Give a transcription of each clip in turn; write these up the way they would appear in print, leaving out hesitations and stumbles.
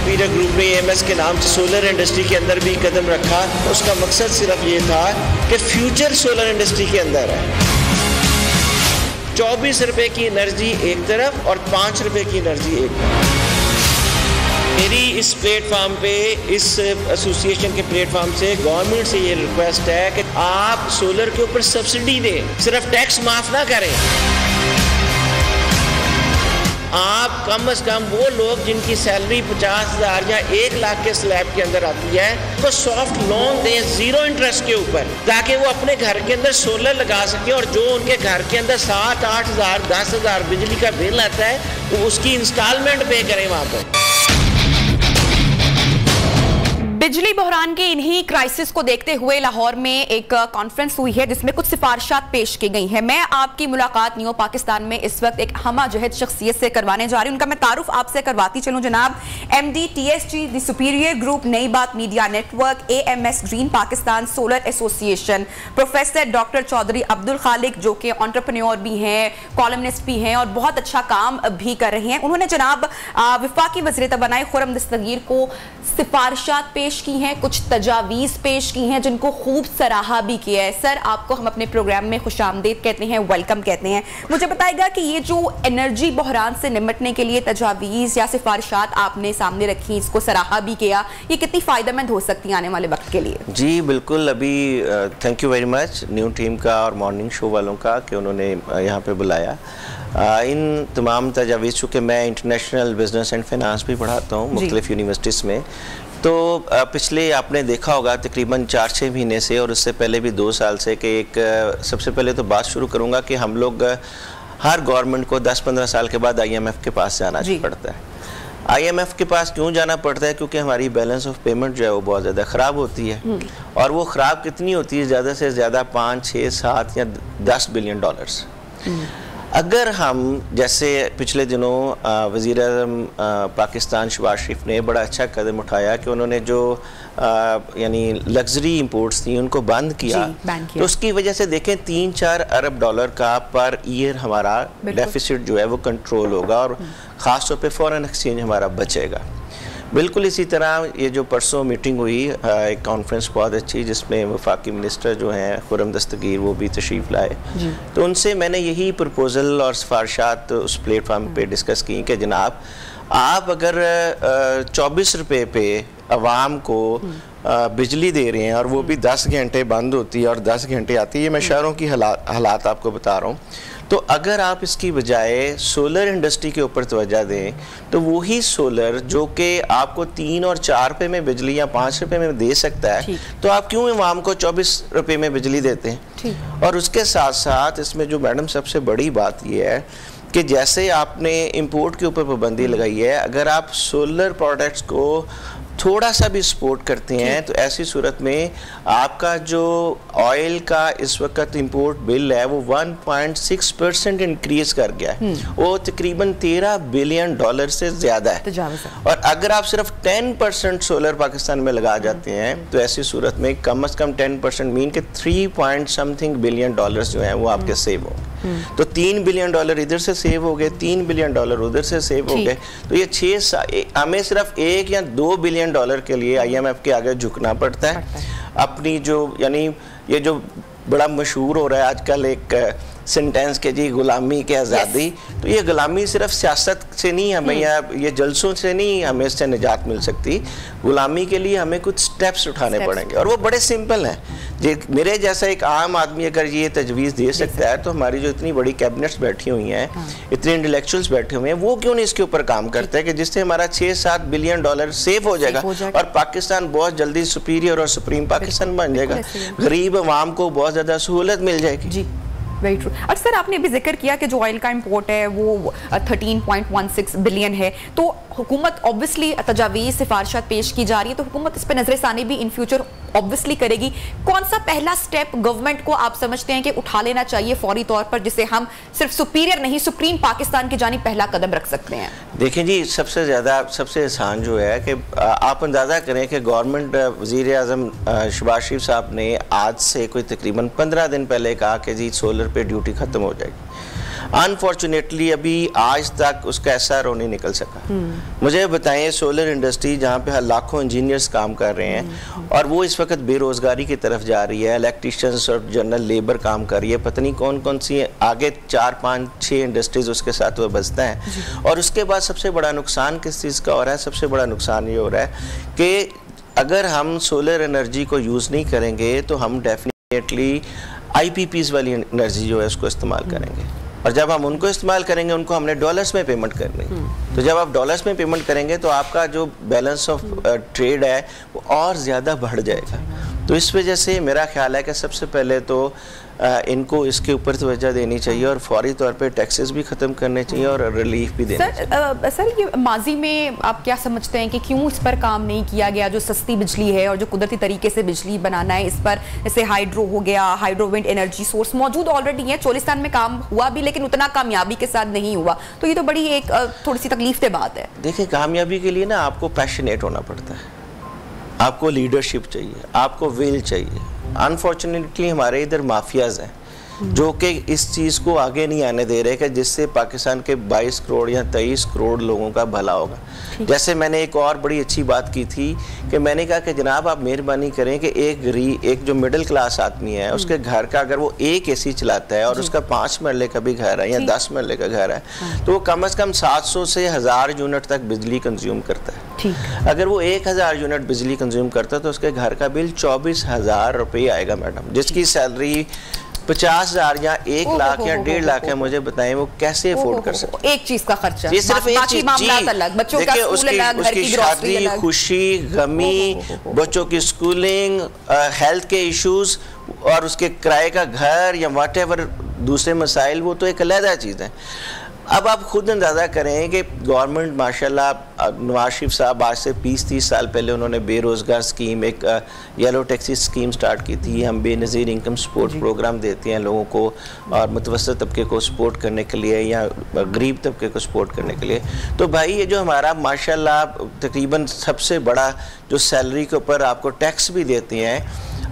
Superior group ने AMS के नाम से सोलर इंडस्ट्री के अंदर भी कदम रखा। उसका मकसद सिर्फ ये था कि फ्यूचर सोलर इंडस्ट्री के अंदर है 24 रुपए की एनर्जी एक तरफ और 5 रुपए की एनर्जी एक तरफ। मेरी इस प्लेटफॉर्म पे, इस एसोसिएशन के प्लेटफॉर्म से गवर्नमेंट से ये रिक्वेस्ट है कि आप सोलर के ऊपर सब्सिडी दें, सिर्फ टैक्स माफ ना करें। आप कम से कम वो लोग जिनकी सैलरी 50,000 या 1 लाख के स्लैब के अंदर आती है तो सॉफ्ट लोन दें 0 इंटरेस्ट के ऊपर, ताकि वो अपने घर के अंदर सोलर लगा सके और जो उनके घर के अंदर 7-8 हज़ार 10 हज़ार बिजली का बिल आता है तो उसकी इंस्टॉलमेंट पे करें वहाँ पर। बिजली बहरान के इन्हीं क्राइसिस को देखते हुए लाहौर में एक कॉन्फ्रेंस हुई है जिसमें कुछ सिफारिशात पेश की गई हैं। मैं आपकी मुलाकात न्यू पाकिस्तान में इस वक्त एक हमाजहद शख्सियत से करवाने जा रही हूं। उनका मैं तारुफ आपसे करवाती चलूं। जनाब MD TSG the superior group, Nai Baat media network, AMS green Pakistan solar association, professor doctor Chaudhry Abdul Khaliq जो कि एंटरप्रेन्योर भी हैं, कॉलमनिस्ट भी हैं और बहुत अच्छा काम भी कर रहे हैं। उन्होंने जनाब वफाकी वज़ीर तवानाई खुर्रम दस्तगीर को सिफारिशात पेश की हैं, कुछ तजावीज़ पेश की हैं जिनको खूब सराहा भी किया है। सर, आपको हम अपने प्रोग्राम में खुशामदीद कहते हैं, वेलकम कहते हैं। मुझे बताइएगा कि ये जो एनर्जी बहरान से निपटने के लिए तजावीज़ या सिफारिशात आपने सामने रखी, इसको सराहा भी किया, ये कितनी फ़ायदेमंद हो सकती है आने वाले वक्त के लिए? जी बिल्कुल। अभी thank you very much new team का और मॉर्निंग शो वालों का कि उन्होंने यहाँ पे बुलाया। इन तमाम तजावीज़, चूँकि मैं इंटरनेशनल बिजनेस एंड फाइनेंस भी पढ़ाता हूँ मुख्तलिफ यूनिवर्सिटीज़ में, तो पिछले आपने देखा होगा तकरीबन 4-6 महीने से और उससे पहले भी 2 साल से कि एक सबसे पहले तो बात शुरू करूँगा कि हम लोग हर गवर्नमेंट को 10-15 साल के बाद IMF के पास जाना पड़ता है। IMF के पास क्यों जाना पड़ता है? क्योंकि हमारी बैलेंस ऑफ पेमेंट जो है वो बहुत ज़्यादा ख़राब होती है। और वो ख़राब कितनी होती है? ज़्यादा से ज़्यादा 5, 6, 7 या 10 बिलियन डॉलर्स। अगर हम, जैसे पिछले दिनों वज़ीर आज़म पाकिस्तान शहबाज शरीफ ने बड़ा अच्छा कदम उठाया कि उन्होंने जो यानी लग्जरी इंपोर्ट्स थी उनको बंद किया, तो उसकी वजह से देखें 3-4 अरब डॉलर का पर ईयर हमारा डेफिसिट जो है वो कंट्रोल होगा और ख़ास तौर पे फॉरेन एक्सचेंज हमारा बचेगा। बिल्कुल इसी तरह ये जो परसों मीटिंग हुई, एक कॉन्फ्रेंस बहुत अच्छी जिसमें वफाकी मिनिस्टर जो हैं खुर्रम दस्तगीर वो भी तशरीफ़ लाए, तो उनसे मैंने यही प्रपोज़ल और सिफारिशात उस प्लेटफार्म पे डिस्कस की कि जनाब आप अगर 24 रुपये पे आवाम को बिजली दे रहे हैं और वो भी 10 घंटे बंद होती है और 10 घंटे आती है, ये मैं शहरों की हालात आपको बता रहा हूँ, तो अगर आप इसकी बजाय सोलर इंडस्ट्री के ऊपर तवज्जो दें तो वही सोलर जो कि आपको 3 और 4 रुपये में बिजली या 5 रुपये में दे सकता है, तो आप क्यों आवाम को 24 रुपये में बिजली देते हैं? और उसके साथ साथ इसमें जो मैडम सबसे बड़ी बात ये है कि जैसे आपने इंपोर्ट के ऊपर पाबंदी लगाई है, अगर आप सोलर प्रोडक्ट्स को थोड़ा सा भी सपोर्ट करते हैं तो ऐसी सूरत में आपका जो ऑयल का इस वक्त इंपोर्ट बिल है वो 1.6% इंक्रीज कर गया है, वो तकरीबन 13 बिलियन डॉलर से ज़्यादा है। और अगर आप सिर्फ 10% सोलर पाकिस्तान में लगा जाते हैं तो ऐसी सूरत में कम से कम 10% मीन के 3 बिलियन डॉलर्स जो हैं वो आपके सेव होंगे। तो 3 बिलियन डॉलर इधर से सेव हो गए, 3 बिलियन डॉलर उधर से सेव हो गए, तो ये हमें सिर्फ 1 या 2 बिलियन डॉलर के लिए IMF के आगे झुकना पड़ता है। अपनी जो यानी ये जो बड़ा मशहूर हो रहा है आजकल एक सेंटेंस के जी गुलामी के आज़ादी, तो ये गुलामी सिर्फ सियासत से नहीं, हमें या ये जलसों से नहीं हमें इससे निजात मिल सकती। गुलामी के लिए हमें कुछ स्टेप्स उठाने पड़ेंगे और वो बड़े सिंपल हैं। मेरे जैसा एक आम आदमी अगर ये तजवीज़ दे सकता है तो हमारी जो इतनी बड़ी कैबिनेट्स बैठी हुई हैं, इतने इंटेलेक्चुअल्स बैठे हुए हैं, वो क्यों नहीं इसके ऊपर काम करते हैं कि जिससे हमारा 6-7 बिलियन डॉलर सेव हो जाएगा और पाकिस्तान बहुत जल्दी सुपीरियर और सुप्रीम पाकिस्तान बन जाएगा, गरीब अवाम को बहुत ज़्यादा सहूलत मिल जाएगी। Very true. अक्सर आपने अभी जिक्र किया कि जो ऑयल का इंपोर्ट है वो 13.16 बिलियन है, तो हुकूमत ऑब्वियसली तजावीज़ सिफारिशात पेश की जा रही है, तो हुकूमत इस पर नजरसानी भी इन फ्यूचर ऑब्वियसली करेगी। कौन सा पहला स्टेप गवर्नमेंट को आप समझते हैं कि उठा लेना चाहिए फौरी तौर पर, जिससे हम सिर्फ सुपीरियर नहीं सुप्रीम पाकिस्तान की जानिब पहला कदम रख सकते हैं? देखें जी, सबसे आसान जो है कि आप अंदाज़ा करें कि गवर्नमेंट वज़ीर आज़म शहबाज शरीफ साहब ने आज से कोई तकरीबन 15 दिन पहले कहा कि जी सोलर पे ड्यूटी ख़त्म हो जाएगी। अनफॉर्चुनेटली अभी आज तक उसका SRO नहीं निकल सका। मुझे बताएं, सोलर इंडस्ट्री जहाँ पे लाखों इंजीनियर्स काम कर रहे हैं और वो इस वक्त बेरोजगारी की तरफ जा रही है, इलेक्ट्रीशियंस और जनरल लेबर काम कर रही है, पता नहीं कौन कौन सी आगे 4, 5, 6 इंडस्ट्रीज उसके साथ वो बसता है। और उसके बाद सबसे बड़ा नुकसान किस चीज़ का हो रहा है? सबसे बड़ा नुकसान ये हो रहा है कि अगर हम सोलर एनर्जी को यूज़ नहीं करेंगे तो हम डेफिनेटली IPPs वाली एनर्जी जो है उसको इस्तेमाल करेंगे, और जब हम उनको इस्तेमाल करेंगे उनको हमने डॉलर्स में पेमेंट करनी। तो जब आप डॉलर्स में पेमेंट करेंगे तो आपका जो बैलेंस ऑफ ट्रेड है वो और ज़्यादा बढ़ जाएगा। तो इस वजह से मेरा ख्याल है कि सबसे पहले तो इनको इसके ऊपर तवज्जो देनी चाहिए और फौरी तौर पे टैक्सेस भी ख़त्म करने चाहिए और रिलीफ भी देना चाहिए। सर ये माजी में आप क्या समझते हैं कि क्यों इस पर काम नहीं किया गया? जो सस्ती बिजली है और जो कुदरती तरीके से बिजली बनाना है, इस पर जैसे हाइड्रो हो गया, हाइड्रो विंड एनर्जी सोर्स मौजूद ऑलरेडी है, चोलिस्तान में काम हुआ भी लेकिन उतना कामयाबी के साथ नहीं हुआ, तो ये तो बड़ी एक थोड़ी सी तकलीफ की बात है। देखिए, कामयाबी के लिए ना आपको पैशनेट होना पड़ता है, आपको लीडरशिप चाहिए, आपको विल चाहिए। अनफॉर्चुनेटली हमारे इधर माफियाज हैं जो कि इस चीज़ को आगे नहीं आने दे रहे कि जिससे पाकिस्तान के 22 करोड़ या 23 करोड़ लोगों का भला होगा। जैसे मैंने एक और बड़ी अच्छी बात की थी कि मैंने कहा कि जनाब आप मेहरबानी करें कि एक जो मिडिल क्लास आदमी है उसके घर का अगर वो एक AC चलाता है और उसका 5 मरले का भी घर है या 10 मरले का घर है तो वो कम से कम 700 से 1000 यूनिट तक बिजली कंज्यूम करता है। अगर वो 1000 यूनिट बिजली कंज्यूम करता है तो उसके घर का बिल 24,000 रुपये आएगा मैडम, जिसकी सैलरी 50,000 या 1 लाख या 1.5 लाख है। मुझे बताएं वो कैसे अफोर्ड कर सकते? एक चीज का खर्चा, जी सिर्फ एक चीज, बच्चों का स्कूल अलग, घर की शादी, खुशी, गमी, बच्चों की स्कूलिंग, हेल्थ के इश्यूज और उसके किराए का घर या व्हाटएवर दूसरे मसाइल, वो तो एक अलग चीज़ है। अब आप खुद अंदाज़ा करें कि गवर्नमेंट माशाल्लाह, नवाज शरीफ साहब आज से 20-30 साल पहले उन्होंने बेरोज़गार स्कीम, एक येलो टैक्सी स्कीम स्टार्ट की थी। हम बेनज़ीर इनकम सपोर्ट प्रोग्राम देते हैं लोगों को और मुतवस्सित तबके को सपोर्ट करने के लिए या गरीब तबके को सपोर्ट करने के लिए। तो भाई ये जो हमारा माशाल्लाह तकरीबन सबसे बड़ा जो सैलरी के ऊपर आपको टैक्स भी देते हैं,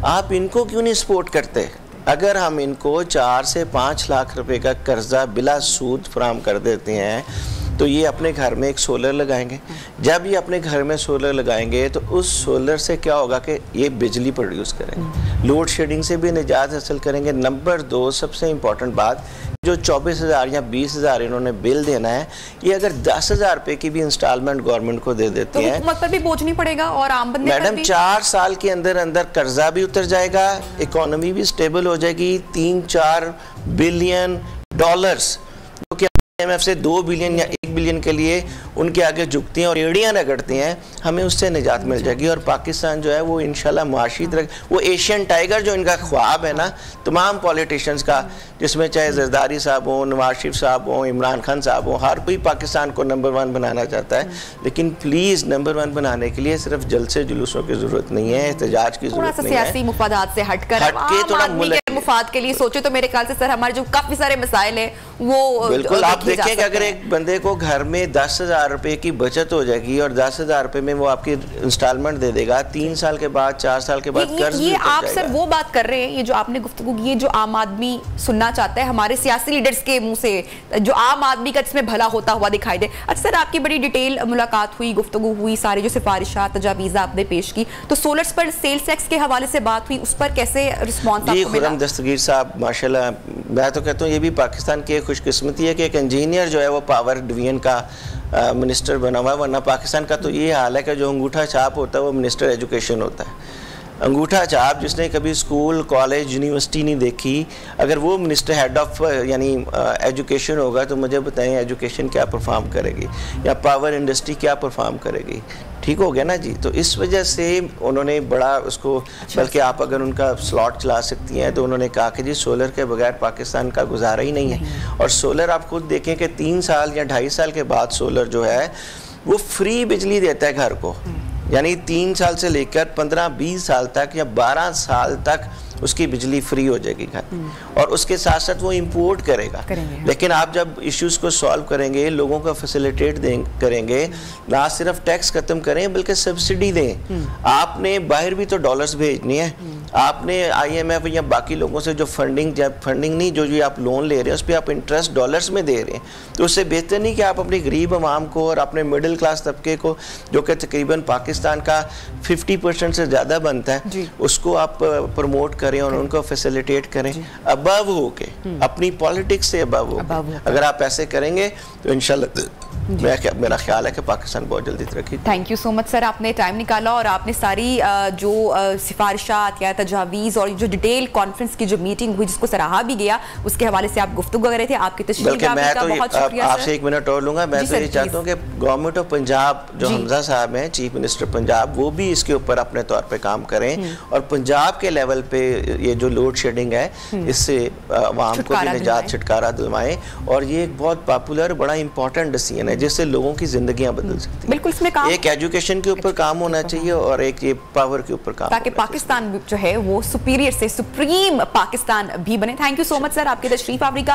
आप इनको क्यों नहीं सपोर्ट करते? अगर हम इनको 4 से 5 लाख रुपए का कर्जा बिला सूद फराहम कर देते हैं तो ये अपने घर में एक सोलर लगाएंगे। जब ये अपने घर में सोलर लगाएंगे तो उस सोलर से क्या होगा कि ये बिजली प्रोड्यूस करेंगे, लोड शेडिंग से भी निजात हासिल करेंगे। नंबर 2 सबसे इम्पॉर्टेंट बात, जो 24,000 या 20,000 इन्होंने बिल देना है, ये अगर 10,000 रुपए की भी इंस्टॉलमेंट गवर्नमेंट को दे देते हैं तो हुकूमत पर भी बोझ नहीं पड़ेगा और आम बंदे पर मैडम भी। 4 साल के अंदर अंदर कर्जा भी उतर जाएगा, इकोनॉमी भी स्टेबल हो जाएगी। 3-4 बिलियन डॉलर्स जो कि IMF से 2 बिलियन या 1 बिलियन के लिए उनके आगे झुकती हैं और एड़ियाँ रगड़ती हैं, हमें उससे निजात मिल जाएगी और पाकिस्तान जो है वो इंशाल्लाह मुआशी तरह वो एशियन टाइगर जो इनका ख्वाब है ना तमाम पॉलिटिशियंस का, जिसमें चाहे जरदारी साहब हों, नवाज शरीफ साहब हों, इमरान खान साहब हों, हर कोई पाकिस्तान को नंबर 1 बनाना चाहता है। लेकिन प्लीज़ नंबर 1 बनाने के लिए सिर्फ जलसे जुलूसों की ज़रूरत नहीं है, एहतजाज की ज़रूरत नहीं है। सियासी मुफादात से हटकर थोड़ा मुफाद के लिए सोचे तो मेरे ख्याल से सर हमारे जो काफ़ी सारे मसाइल हैं वो बिल्कुल आप देखें कि अगर एक बंदे को घर में 10,000 रुपए की बचत हो जाएगी और 10,000 रुपए में वो आपकी इंस्टॉलमेंट दे देगा, 3 साल के बाद 4 साल के बाद कर्ज भी उतर जाएगा। आप सर वो बात कर रहे हैं, ये जो आपने गुफ्तगू की, ये जो आम आदमी सुनना चाहता है हमारे सियासी लीडर्स के मुंह से, जो आम आदमी का इसमें भला होता हुआ दिखाई दे। अच्छा सर, आपकी बड़ी डिटेल मुलाकात हुई, गुफ्तगू हुई, सारी जो सिफारिशात तजावीज़ आपने पेश की, तो सोलर्स पर सेल्स टैक्स के हवाले से बात हुई, उस पर कैसे रिस्पॉन्स आपको मिला? दस्तगीर साहब माशाल्लाह, मैं तो कहता हूँ ये भी पाकिस्तान की खुशकिस्मती है कि एक इंजीनियर जो है वो पावर डिवीजन का मिनिस्टर बना हुआ है, वरना पाकिस्तान का तो ये हाल है कि जो अंगूठा छाप होता है वो मिनिस्टर एजुकेशन होता है। अंगूठा छाप जिसने कभी स्कूल, कॉलेज, यूनिवर्सिटी नहीं देखी, अगर वो मिनिस्टर हेड ऑफ यानी एजुकेशन होगा तो मुझे बताएं एजुकेशन क्या परफॉर्म करेगी या पावर इंडस्ट्री क्या परफॉर्म करेगी? ठीक हो गया ना जी। तो इस वजह से उन्होंने बड़ा उसको, बल्कि आप अगर उनका स्लॉट चला सकती हैं तो उन्होंने कहा कि जी सोलर के बगैर पाकिस्तान का गुजारा ही नहीं है। और सोलर आप खुद देखें कि 3 साल या 2.5 साल के बाद सोलर जो है वो फ्री बिजली देता है घर को, यानी 3 साल से लेकर 15-20 साल तक या 12 साल तक उसकी बिजली फ्री हो जाएगी घर, और उसके साथ साथ वो इंपोर्ट करेगा। लेकिन आप जब इश्यूज को सॉल्व करेंगे, लोगों को फैसिलिटेट करेंगे, ना सिर्फ टैक्स खत्म करें बल्कि सब्सिडी दें। आपने बाहर भी तो डॉलर्स भेजनी है, आपने IMF या बाकी लोगों से जो फंडिंग नहीं, जो आप लोन ले रहे हैं उस पर आप इंटरेस्ट डॉलर्स में दे रहे हैं, तो उससे बेहतर नहीं कि आप अपनी गरीब आवाम को और अपने मिडिल क्लास तबके को, जो कि तकरीबन पाकिस्तान का 50% से ज़्यादा बनता है, उसको आप प्रमोट करें और उनको फैसिलिटेट करें अबव होके, अपनी पॉलिटिक्स से अबव होके। अगर आप ऐसे करेंगे तो इंशाल्लाह मेरा ख्याल है कि पाकिस्तान बहुत जल्दी तरक्की। Thank you so much sir, आपने टाइम निकाला और आपने सारी जो सिफारिशात या तजावीज़ और जो डिटेल कॉन्फ्रेंस की जो मीटिंग हुई जिसको सराहा भी गया, उसके हवाले से आप गुफ्तगू कर रहे थे। आपकी तशरीफ का बहुत शुक्रिया। आपसे एक मिनट और लूँगा, मैं तो ये चाहता हूँ कि गवर्नमेंट ऑफ पंजाब जो हमजा साहब हैं, चीफ मिनिस्टर पंजाब, वो भी इसके ऊपर अपने तौर पर काम करें और पंजाब के लेवल पे ये जो लोड शेडिंग है इससे आवाम को भी निजात, छुटकारा दिलवाएं। और ये एक बहुत पॉपुलर, बड़ा इंपॉर्टेंट डिसीजन है जिससे लोगों की जिंदगियां बदल सकती हैं। बिल्कुल, इसमें काम एक एजुकेशन के ऊपर काम होना चाहिए और एक ये पावर के ऊपर काम, ताकि पाकिस्तान जो है वो सुपीरियर से सुप्रीम पाकिस्तान भी बने। Thank you so much sir, आपकी तशरीफ आवरी का।